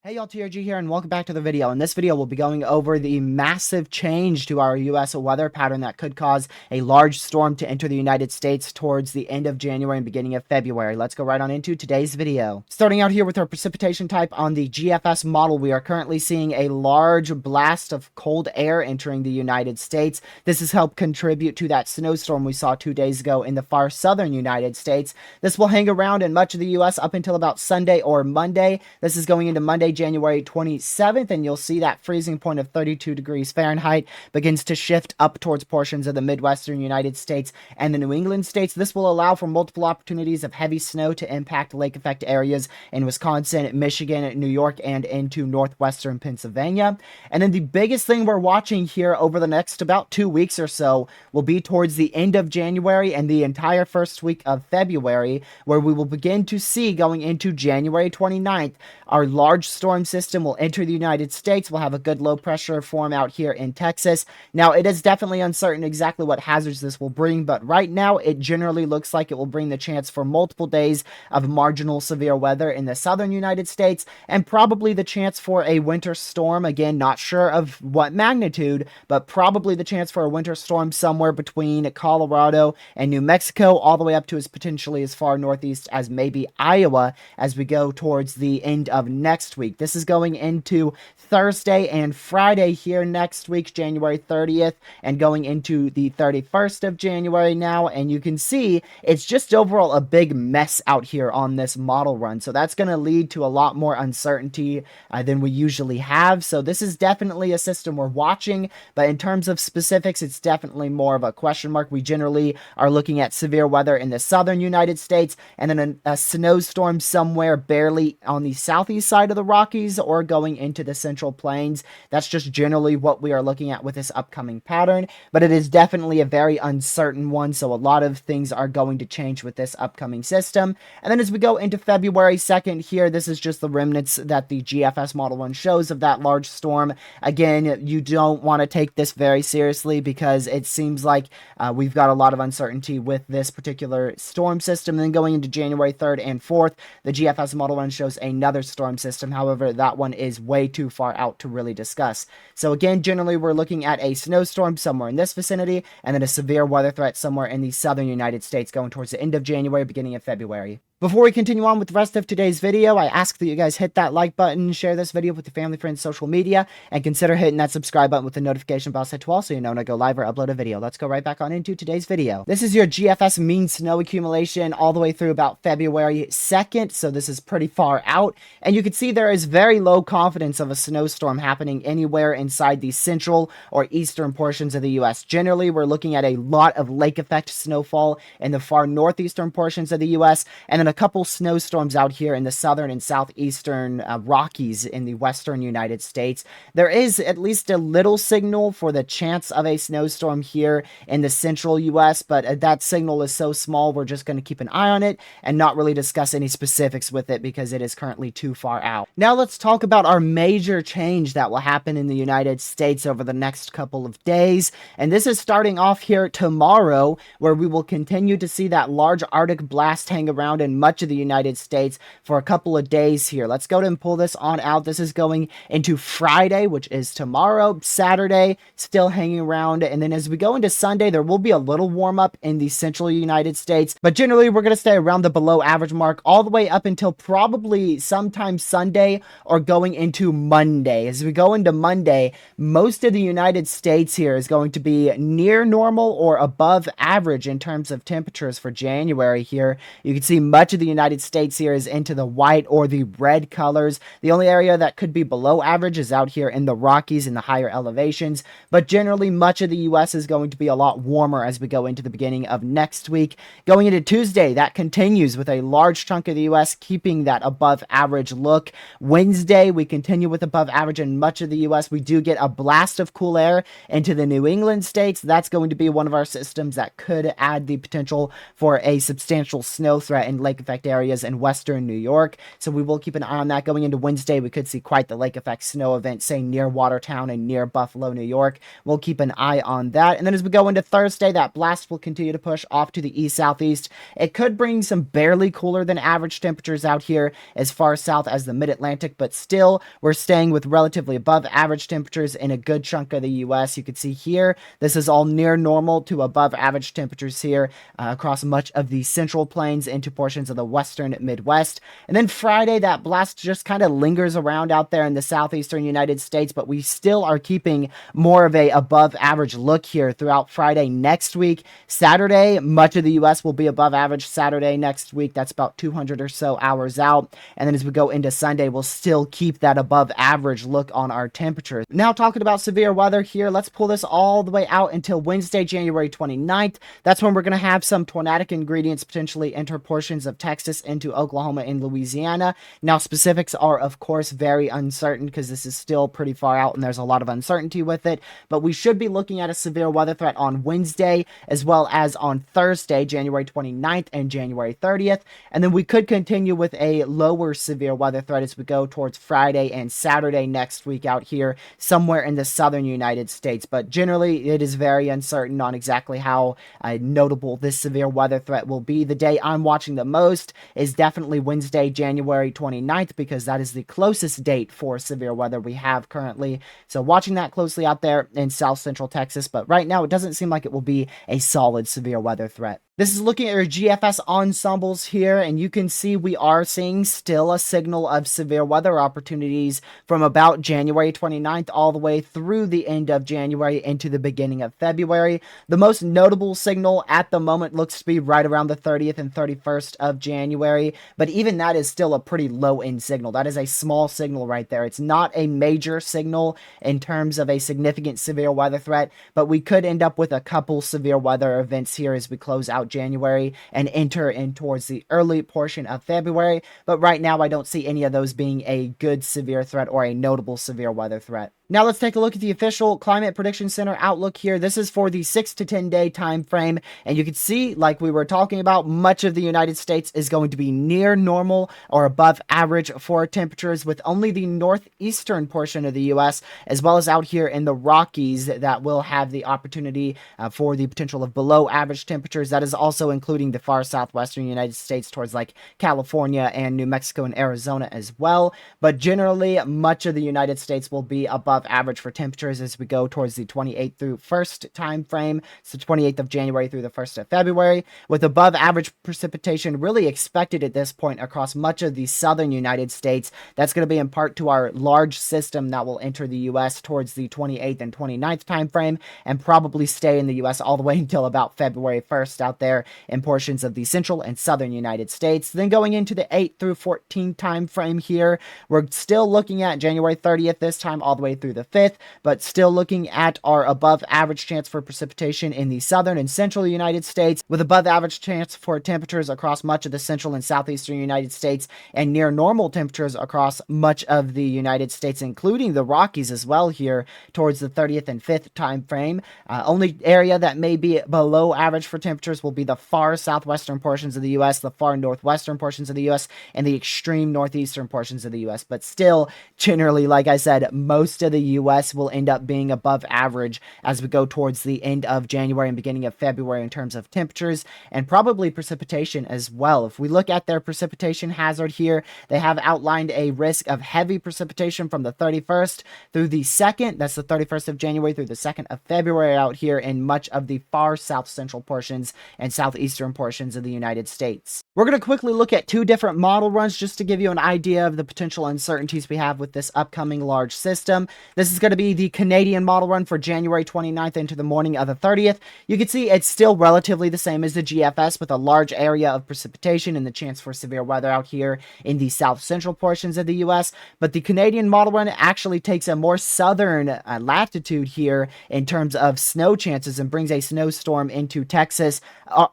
Hey y'all, TRG here, and welcome back to the video. In this video, we'll be going over the massive change to our U.S. weather pattern that could cause a large storm to enter the United States towards the end of January and beginning of February. Let's go right on into today's video. Starting out here with our precipitation type on the GFS model, we are currently seeing a large blast of cold air entering the United States. This has helped contribute to that snowstorm we saw 2 days ago in the far southern United States. This will hang around in much of the U.S. up until about Sunday or Monday. This is going into Monday, January 27th, and you'll see that freezing point of 32 degrees Fahrenheit begins to shift up towards portions of the Midwestern United States and the New England states. This will allow for multiple opportunities of heavy snow to impact lake effect areas in Wisconsin, Michigan, New York, and into northwestern Pennsylvania. And then the biggest thing we're watching here over the next about 2 weeks or so will be towards the end of January and the entire first week of February, where we will begin to see, going into January 29th, our large storm system will enter the United States. We'll have a good low pressure form out here in Texas. Now, it is definitely uncertain exactly what hazards this will bring, but right now it generally looks like it will bring the chance for multiple days of marginal severe weather in the southern United States, and probably the chance for a winter storm. Again, not sure of what magnitude, but probably the chance for a winter storm somewhere between Colorado and New Mexico, all the way up to as potentially as far northeast as maybe Iowa as we go towards the end of next week. This is going into Thursday and Friday here next week, January 30th, and going into the 31st of January now. And you can see it's just overall a big mess out here on this model run. So that's going to lead to a lot more uncertainty than we usually have. So this is definitely a system we're watching, but in terms of specifics, it's definitely more of a question mark. We generally are looking at severe weather in the southern United States, and then a snowstorm somewhere barely on the southeast side of the Rockies or going into the Central Plains. That's just generally what we are looking at with this upcoming pattern, but it is definitely a very uncertain one, so a lot of things are going to change with this upcoming system. And then as we go into February 2nd here, this is just the remnants that the GFS model one shows of that large storm. Again, you don't want to take this very seriously because it seems like we've got a lot of uncertainty with this particular storm system. And then going into January 3rd and 4th, the GFS model one shows another storm system. However, that one is way too far out to really discuss. So again, generally we're looking at a snowstorm somewhere in this vicinity, and then a severe weather threat somewhere in the southern United States going towards the end of January, beginning of February. Before we continue on with the rest of today's video, I ask that you guys hit that like button, share this video with your family, friends, social media, and consider hitting that subscribe button with the notification bell set to all so you know when I go live or upload a video. Let's go right back on into today's video. This is your GFS mean snow accumulation all the way through about February 2nd, so this is pretty far out, and you can see there is very low confidence of a snowstorm happening anywhere inside the central or eastern portions of the U.S. Generally, we're looking at a lot of lake effect snowfall in the far northeastern portions of the U.S., and then a couple snowstorms out here in the southern and southeastern Rockies in the western United States. There is at least a little signal for the chance of a snowstorm here in the central U.S., but that signal is so small we're just going to keep an eye on it and not really discuss any specifics with it because it is currently too far out. Now let's talk about our major change that will happen in the United States over the next couple of days, and this is starting off here tomorrow, where we will continue to see that large Arctic blast hang around in much of the United States for a couple of days here. Let's go ahead and pull this on out. This is going into Friday, which is tomorrow. Saturday, still hanging around. And then as we go into Sunday, there will be a little warm up in the central United States, but generally we're going to stay around the below average mark all the way up until probably sometime Sunday or going into Monday. As we go into Monday, most of the United States here is going to be near normal or above average in terms of temperatures for January here. You can see much of the United States here is into the white or the red colors. The only area that could be below average is out here in the Rockies in the higher elevations, but generally much of the U.S. is going to be a lot warmer as we go into the beginning of next week. Going into Tuesday, that continues with a large chunk of the U.S. keeping that above average look. Wednesday, we continue with above average in much of the U.S. We do get a blast of cool air into the New England states. That's going to be one of our systems that could add the potential for a substantial snow threat and lake effect areas in western New York. So we will keep an eye on that going into Wednesday. We could see quite the lake effect snow event, say near Watertown and near Buffalo, New York. We'll keep an eye on that. And then as we go into Thursday, that blast will continue to push off to the east-southeast. It could bring some barely cooler than average temperatures out here as far south as the mid-Atlantic, but still we're staying with relatively above average temperatures in a good chunk of the U.S. You can see here, this is all near normal to above average temperatures here across much of the central plains into portions of the western Midwest. And then Friday, that blast just kind of lingers around out there in the southeastern United States, but we still are keeping more of a above average look here throughout Friday next week. Saturday, much of the U.S. will be above average Saturday next week. That's about 200 or so hours out. And then as we go into Sunday, we'll still keep that above average look on our temperatures. Now talking about severe weather here, let's pull this all the way out until Wednesday, January 29th. That's when we're going to have some tornadic ingredients potentially enter portions of Texas into Oklahoma and Louisiana. Now specifics are of course very uncertain because this is still pretty far out and there's a lot of uncertainty with it, but we should be looking at a severe weather threat on Wednesday as well as on Thursday, January 29th and January 30th. And then we could continue with a lower severe weather threat as we go towards Friday and Saturday next week out here somewhere in the southern United States. But generally, it is very uncertain on exactly how notable this severe weather threat will be. The day I'm watching the most is definitely Wednesday, January 29th, because that is the closest date for severe weather we have currently. So watching that closely out there in south central Texas, but right now it doesn't seem like it will be a solid severe weather threat. This is looking at your GFS ensembles here, and you can see we are seeing still a signal of severe weather opportunities from about January 29th all the way through the end of January into the beginning of February. The most notable signal at the moment looks to be right around the 30th and 31st of January, but even that is still a pretty low-end signal. That is a small signal right there. It's not a major signal in terms of a significant severe weather threat, but we could end up with a couple severe weather events here as we close out January and enter in towards the early portion of February. But right now, I don't see any of those being a good severe threat or a notable severe weather threat. Now let's take a look at the official Climate Prediction Center outlook here. This is for the 6 to 10 day time frame, and you can see, like we were talking about, much of the United States is going to be near normal or above average for temperatures, with only the northeastern portion of the U.S. as well as out here in the Rockies that will have the opportunity for the potential of below average temperatures. That is also including the far southwestern United States towards like California and New Mexico and Arizona as well. But generally, much of the United States will be above average for temperatures as we go towards the 28th through 1st time frame, so 28th of January through the 1st of February, with above average precipitation really expected at this point across much of the southern United States. That's going to be in part to our large system that will enter the U.S. towards the 28th and 29th time frame and probably stay in the U.S. all the way until about February 1st out there in portions of the central and southern United States. Then going into the 8th through 14th time frame here, we're still looking at January 30th this time all the way through the 5th, but still looking at our above average chance for precipitation in the southern and central United States, with above average chance for temperatures across much of the central and southeastern United States, and near normal temperatures across much of the United States, including the Rockies as well here towards the 30th and 5th time frame. Only area that may be below average for temperatures will be the far southwestern portions of the U.S., the far northwestern portions of the U.S., and the extreme northeastern portions of the U.S. But still, generally, like I said, most of the U.S. will end up being above average as we go towards the end of January and beginning of February in terms of temperatures and probably precipitation as well. If we look at their precipitation hazard here, they have outlined a risk of heavy precipitation from the 31st through the 2nd. That's the 31st of January through the 2nd of February out here in much of the far south central portions and southeastern portions of the United States. We're going to quickly look at two different model runs just to give you an idea of the potential uncertainties we have with this upcoming large system. This is going to be the Canadian model run for January 29th into the morning of the 30th. You can see it's still relatively the same as the GFS, with a large area of precipitation and the chance for severe weather out here in the south central portions of the U.S. But the Canadian model run actually takes a more southern latitude here in terms of snow chances and brings a snowstorm into Texas,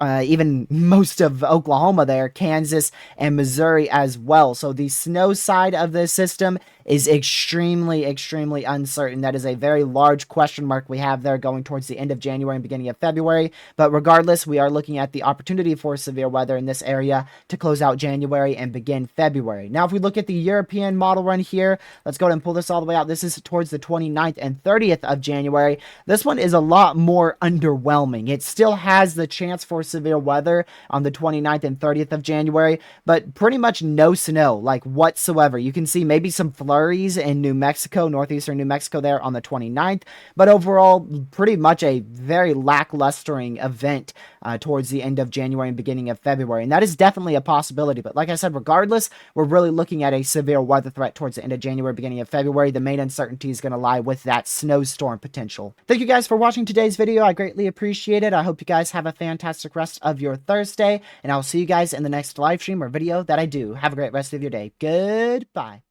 even most of Oklahoma there, Kansas, and Missouri as well. So the snow side of the system is extremely extremely uncertain. That is a very large question mark we have there going towards the end of January and beginning of February. But regardless, we are looking at the opportunity for severe weather in this area to close out January and begin February. Now, if we look at the European model run here, let's go ahead and pull this all the way out. This is towards the 29th and 30th of January. This one is a lot more underwhelming. It still has the chance for severe weather on the 29th and 30th of January, but pretty much no snow, like whatsoever. You can see maybe some flurries in New Mexico, northeastern New Mexico there on the 29th, but overall, pretty much a very lacklustering event towards the end of January and beginning of February. And that is definitely a possibility. But like I said, regardless, we're really looking at a severe weather threat towards the end of January, beginning of February. The main uncertainty is going to lie with that snowstorm potential. Thank you guys for watching today's video. I greatly appreciate it. I hope you guys have a fantastic rest of your Thursday, and I'll see you guys in the next live stream or video that I do. Have a great rest of your day. Goodbye.